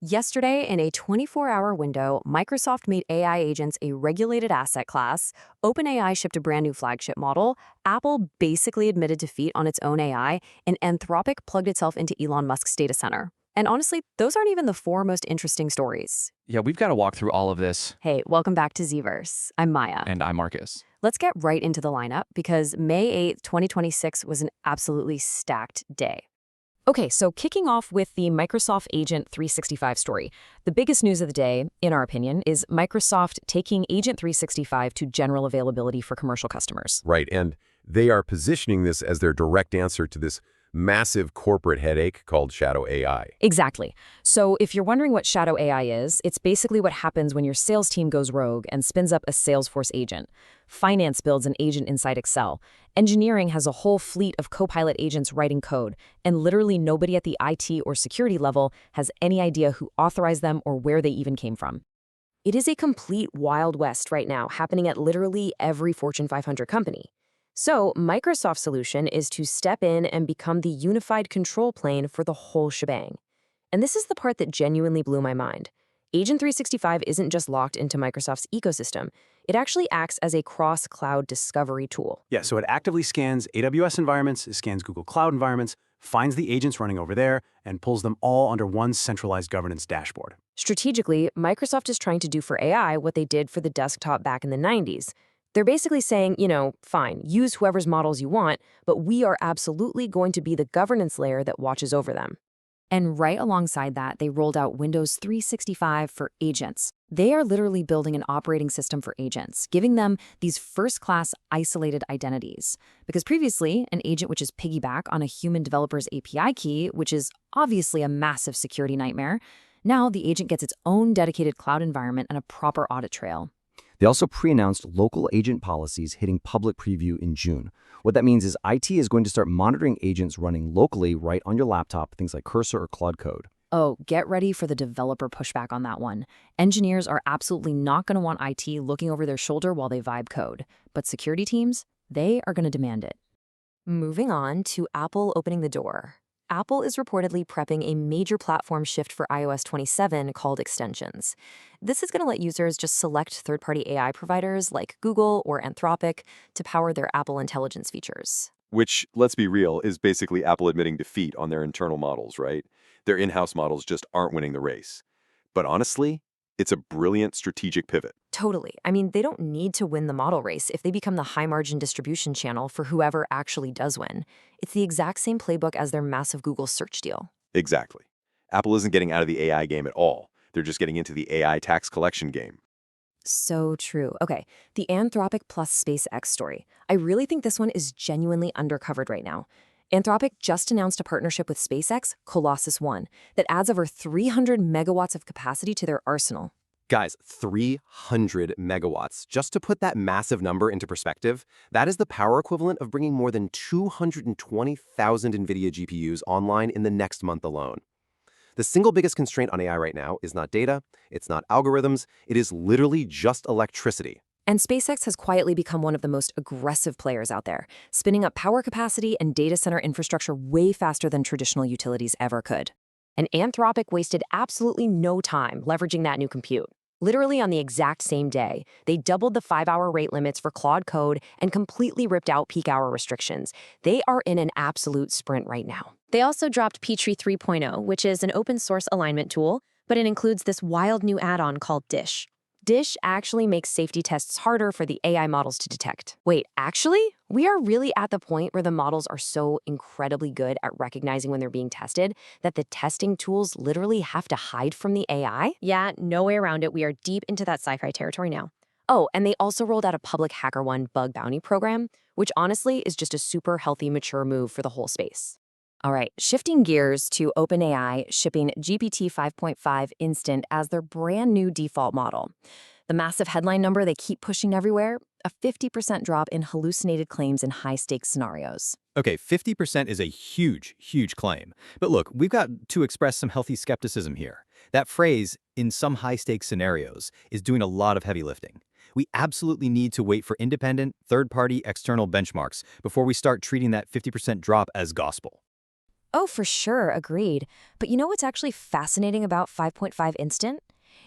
Yesterday, in a 24-hour window, Microsoft made AI agents a regulated asset class, OpenAI shipped a brand new flagship model, Apple basically admitted defeat on its own AI, and Anthropic plugged itself into Elon Musk's data center. And honestly, those aren't even the four most interesting stories. Yeah, we've got to walk through all of this. Hey, welcome back to czverse. I'm Maya. And I'm Marcus. Let's get right into the lineup because May 8th, 2026 was an absolutely stacked day. Okay, so kicking off with the Microsoft Agent 365 story. The biggest news of the day, in our opinion, is Microsoft taking Agent 365 to general availability for commercial customers. Right, and they are positioning this as their direct answer to this massive corporate headache called shadow AI. Exactly. So if you're wondering what shadow AI is, it's basically what happens when your sales team goes rogue and spins up a Salesforce agent. Finance builds an agent inside Excel. Engineering has a whole fleet of Copilot agents writing code, and literally nobody at the IT or security level has any idea who authorized them or where they even came from. It is a complete Wild West right now, happening at literally every Fortune 500 company. So Microsoft's solution is to step in and become the unified control plane for the whole shebang. And this is the part that genuinely blew my mind. Agent 365 isn't just locked into Microsoft's ecosystem. It actually acts as a cross-cloud discovery tool. Yeah, so it actively scans AWS environments, it scans Google Cloud environments, finds the agents running over there, and pulls them all under one centralized governance dashboard. Strategically, Microsoft is trying to do for AI what they did for the desktop back in the 90s. They're basically saying, fine, use whoever's models you want, but we are absolutely going to be the governance layer that watches over them. And right alongside that, they rolled out Windows 365 for agents. They are literally building an operating system for agents, giving them these first-class isolated identities. Because previously, an agent would just piggyback on a human developer's API key, which is obviously a massive security nightmare. Now, the agent gets its own dedicated cloud environment and a proper audit trail. They also pre-announced local agent policies hitting public preview in June. What that means is IT is going to start monitoring agents running locally right on your laptop, things like Cursor or Claude Code. Oh, get ready for the developer pushback on that one. Engineers are absolutely not going to want IT looking over their shoulder while they vibe code. But security teams, they are going to demand it. Moving on to Apple opening the door. Apple is reportedly prepping a major platform shift for iOS 27 called Extensions. This is going to let users just select third-party AI providers like Google or Anthropic to power their Apple Intelligence features. Which, let's be real, is basically Apple admitting defeat on their internal models, right? Their in-house models just aren't winning the race. But honestly, it's a brilliant strategic pivot. Totally. I mean, they don't need to win the model race if they become the high-margin distribution channel for whoever actually does win. It's the exact same playbook as their massive Google search deal. Exactly. Apple isn't getting out of the AI game at all. They're just getting into the AI tax collection game. So true. Okay, the Anthropic plus SpaceX story. I really think this one is genuinely undercovered right now. Anthropic just announced a partnership with SpaceX Colossus One that adds over 300 megawatts of capacity to their arsenal. Guys, 300 megawatts. Just to put that massive number into perspective, that is the power equivalent of bringing more than 220,000 NVIDIA GPUs online in the next month alone. The single biggest constraint on AI right now is not data, it's not algorithms, it is literally just electricity. And SpaceX has quietly become one of the most aggressive players out there, spinning up power capacity and data center infrastructure way faster than traditional utilities ever could. And Anthropic wasted absolutely no time leveraging that new compute. Literally on the exact same day, they doubled the 5-hour rate limits for Claude Code and completely ripped out peak hour restrictions. They are in an absolute sprint right now. They also dropped Petri 3.0, which is an open source alignment tool, but it includes this wild new add-on called Dish. Dish actually makes safety tests harder for the AI models to detect. Wait, actually? We are really at the point where the models are so incredibly good at recognizing when they're being tested that the testing tools literally have to hide from the AI? Yeah, no way around it. We are deep into that sci-fi territory now. Oh, and they also rolled out a public HackerOne bug bounty program, which honestly is just a super healthy, mature move for the whole space. All right, shifting gears to OpenAI shipping GPT-5.5 Instant as their brand new default model. The massive headline number they keep pushing everywhere, a 50% drop in hallucinated claims in high-stakes scenarios. Okay, 50% is a huge, huge claim. But look, we've got to express some healthy skepticism here. That phrase, in some high-stakes scenarios, is doing a lot of heavy lifting. We absolutely need to wait for independent, third-party external benchmarks before we start treating that 50% drop as gospel. Oh, for sure, agreed. But you know what's actually fascinating about 5.5 Instant?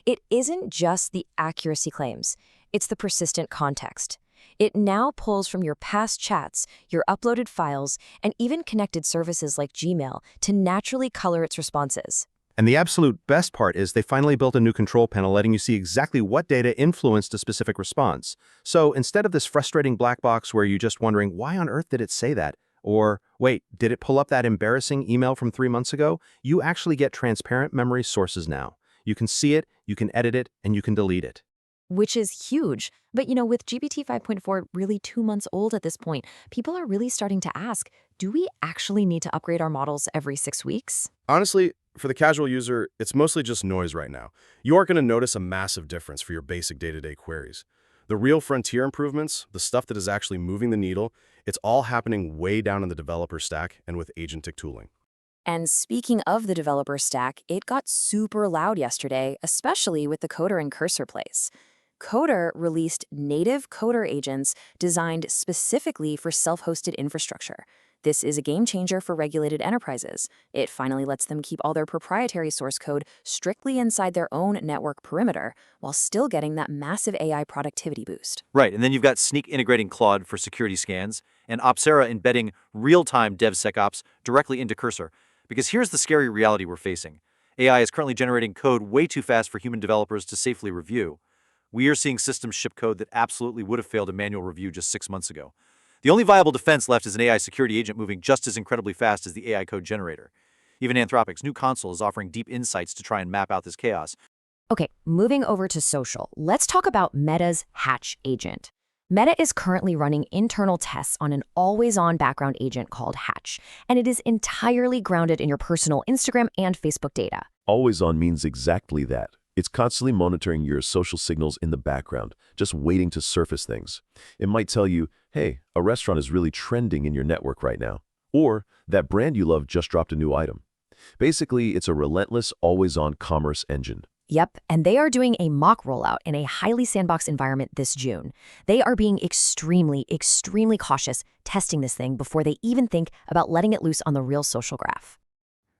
It isn't just the accuracy claims, it's the persistent context. It now pulls from your past chats, your uploaded files, and even connected services like Gmail to naturally color its responses. And the absolute best part is they finally built a new control panel letting you see exactly what data influenced a specific response. So instead of this frustrating black box where you're just wondering, why on earth did it say that? Or, wait, did it pull up that embarrassing email from 3 months ago? You actually get transparent memory sources now. You can see it, you can edit it, and you can delete it. Which is huge. But with GPT 5.4 really 2 months old at this point, people are really starting to ask, do we actually need to upgrade our models every 6 weeks? Honestly, for the casual user, it's mostly just noise right now. You aren't going to notice a massive difference for your basic day-to-day queries. The real frontier improvements, the stuff that is actually moving the needle, it's all happening way down in the developer stack and with agentic tooling. And speaking of the developer stack, it got super loud yesterday, especially with the Coder and Cursor plays. Coder released native Coder agents designed specifically for self-hosted infrastructure. This is a game changer for regulated enterprises. It finally lets them keep all their proprietary source code strictly inside their own network perimeter, while still getting that massive AI productivity boost. Right, and then you've got Snyk integrating Claude for security scans, and Opsera embedding real-time DevSecOps directly into Cursor. Because here's the scary reality we're facing. AI is currently generating code way too fast for human developers to safely review. We are seeing systems ship code that absolutely would have failed a manual review just 6 months ago. The only viable defense left is an AI security agent moving just as incredibly fast as the AI code generator. Even Anthropic's new console is offering deep insights to try and map out this chaos. Okay, moving over to social, let's talk about Meta's Hatch agent. Meta is currently running internal tests on an always-on background agent called Hatch, and it is entirely grounded in your personal Instagram and Facebook data. Always on means exactly that. It's constantly monitoring your social signals in the background, just waiting to surface things. It might tell you, hey, a restaurant is really trending in your network right now. Or, that brand you love just dropped a new item. Basically, it's a relentless, always-on commerce engine. Yep, and they are doing a mock rollout in a highly sandbox environment this June. They are being extremely cautious testing this thing before they even think about letting it loose on the real social graph.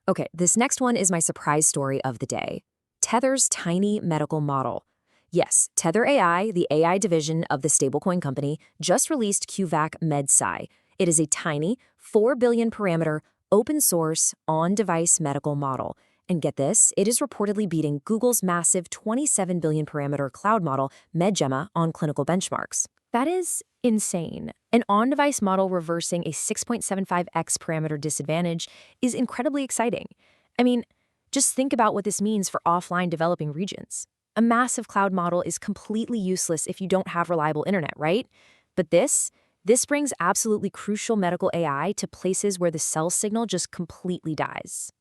Okay, this next one is my surprise story of the day. Tether's tiny medical model. Yes, Tether AI, the AI division of the stablecoin company, just released QVAC MedPsy. It is a tiny, 4 billion parameter, open source, on-device medical model. And get this, it is reportedly beating Google's massive 27 billion parameter cloud model, MedGemma, on clinical benchmarks. That is insane. An on-device model reversing a 6.75x parameter disadvantage is incredibly exciting. I mean, just think about what this means for offline developing regions. A massive cloud model is completely useless if you don't have reliable internet, right? But this brings absolutely crucial medical AI to places where the cell signal just completely dies.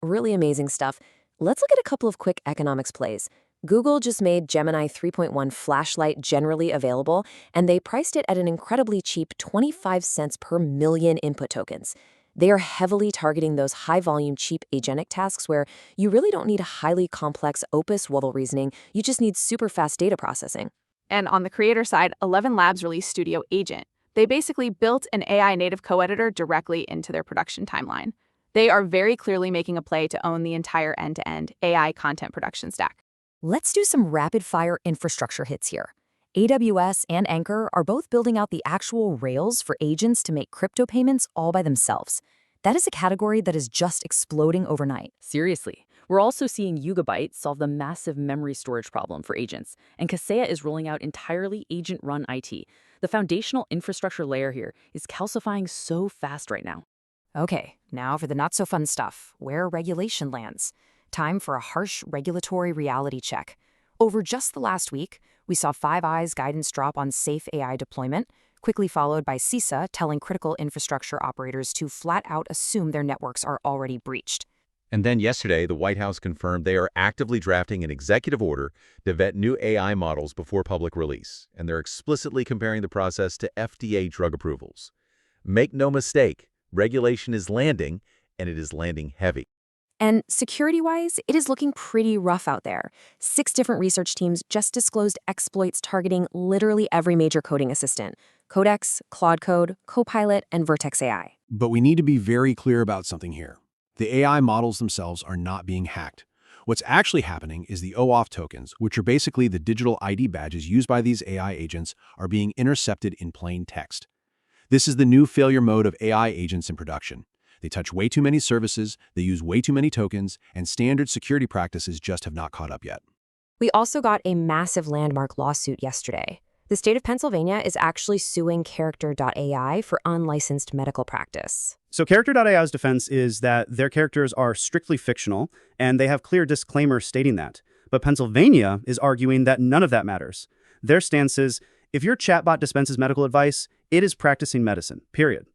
Really amazing stuff. Let's look at a couple of quick economics plays. Google just made Gemini 3.1 Flash-Lite generally available, and they priced it at an incredibly cheap 25 cents per million input tokens. They are heavily targeting those high-volume, cheap agentic tasks where you really don't need highly complex opus level reasoning, you just need super fast data processing. And on the creator side, ElevenLabs released Studio Agent. They basically built an AI native co-editor directly into their production timeline. They are very clearly making a play to own the entire end-to-end AI content production stack. Let's do some rapid-fire infrastructure hits here. AWS and Anchor are both building out the actual rails for agents to make crypto payments all by themselves. That is a category that is just exploding overnight. Seriously. We're also seeing Yugabyte solve the massive memory storage problem for agents, and Kaseya is rolling out entirely agent-run IT. The foundational infrastructure layer here is calcifying so fast right now. Okay, now for the not-so-fun stuff, where regulation lands. Time for a harsh regulatory reality check. Over just the last week, we saw Five Eyes guidance drop on safe AI deployment, quickly followed by CISA telling critical infrastructure operators to flat out assume their networks are already breached. And then yesterday, the White House confirmed they are actively drafting an executive order to vet new AI models before public release, and they're explicitly comparing the process to FDA drug approvals. Make no mistake, regulation is landing, and it is landing heavy. And security-wise, it is looking pretty rough out there. 6 different research teams just disclosed exploits targeting literally every major coding assistant: Codex, Claude Code, Copilot, and Vertex AI. But we need to be very clear about something here. The AI models themselves are not being hacked. What's actually happening is the OAuth tokens, which are basically the digital ID badges used by these AI agents, are being intercepted in plain text. This is the new failure mode of AI agents in production. They touch way too many services, they use way too many tokens, and standard security practices just have not caught up yet. We also got a massive landmark lawsuit yesterday. The state of Pennsylvania is actually suing Character.ai for unlicensed medical practice. So Character.ai's defense is that their characters are strictly fictional, and they have clear disclaimers stating that. But Pennsylvania is arguing that none of that matters. Their stance is, if your chatbot dispenses medical advice, it is practicing medicine, period.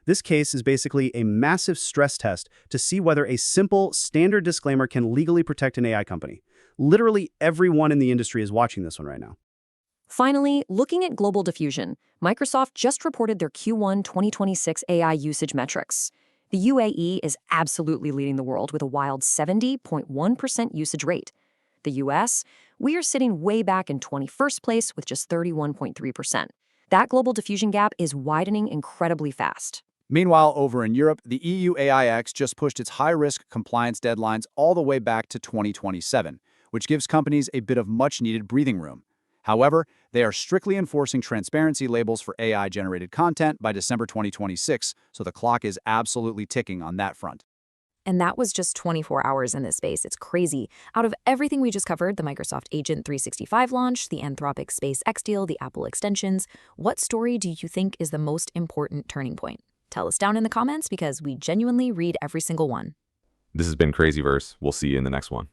This case is basically a massive stress test to see whether a simple, standard disclaimer can legally protect an AI company. Literally everyone in the industry is watching this one right now. Finally, looking at global diffusion, Microsoft just reported their Q1 2026 AI usage metrics. The UAE is absolutely leading the world with a wild 70.1% usage rate. The US, we are sitting way back in 21st place with just 31.3%. That global diffusion gap is widening incredibly fast. Meanwhile, over in Europe, the EU AI Act just pushed its high-risk compliance deadlines all the way back to 2027, which gives companies a bit of much-needed breathing room. However, they are strictly enforcing transparency labels for AI-generated content by December 2026, so the clock is absolutely ticking on that front. And that was just 24 hours in this space. It's crazy. Out of everything we just covered, the Microsoft Agent 365 launch, the Anthropic SpaceX deal, the Apple extensions, what story do you think is the most important turning point? Tell us down in the comments because we genuinely read every single one. This has been Crazyverse. We'll see you in the next one.